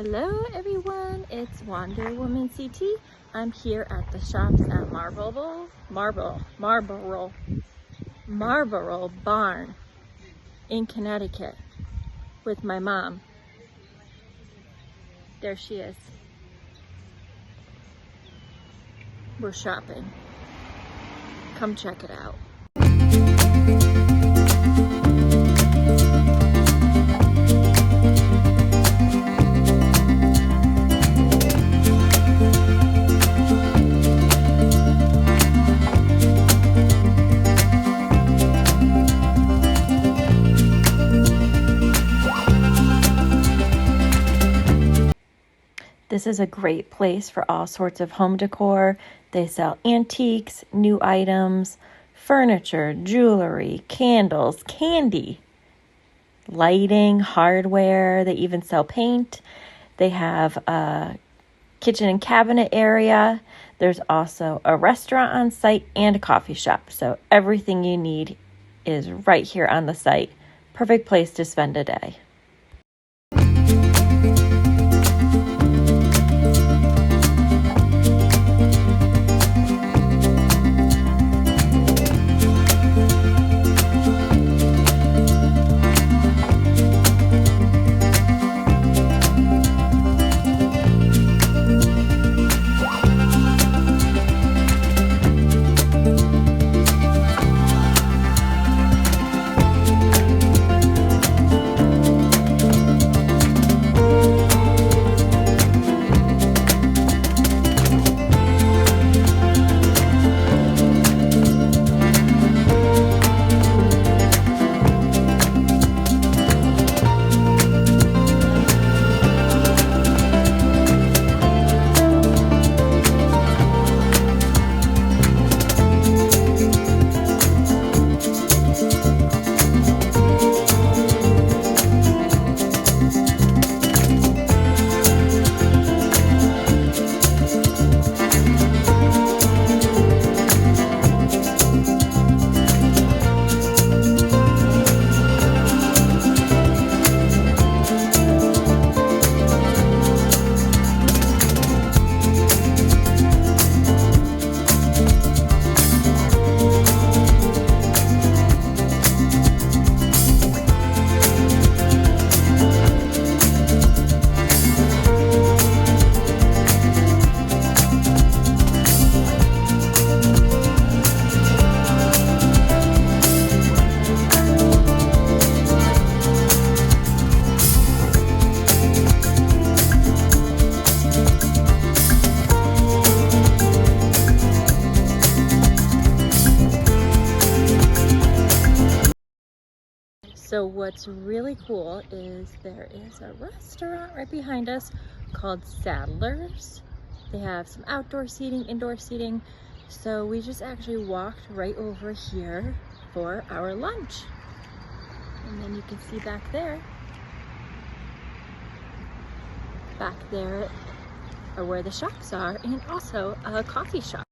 Hello everyone, it's Wonder Woman CT. I'm here at the shops at Marlborough Barn in Connecticut with my mom. There she is. We're shopping. Come check it out. This is a great place for all sorts of home decor. They sell antiques, new items, furniture, jewelry, candles, candy, lighting, hardware. They even sell paint. They have a kitchen and cabinet area. There's also a restaurant on site and a coffee shop. So everything you need is right here on the site. Perfect place to spend a day. So what's really cool is there is a restaurant right behind us called Saddler's. They have some outdoor seating, indoor seating. So we just actually walked right over here for our lunch. And then you can see back there are where the shops are, and also a coffee shop.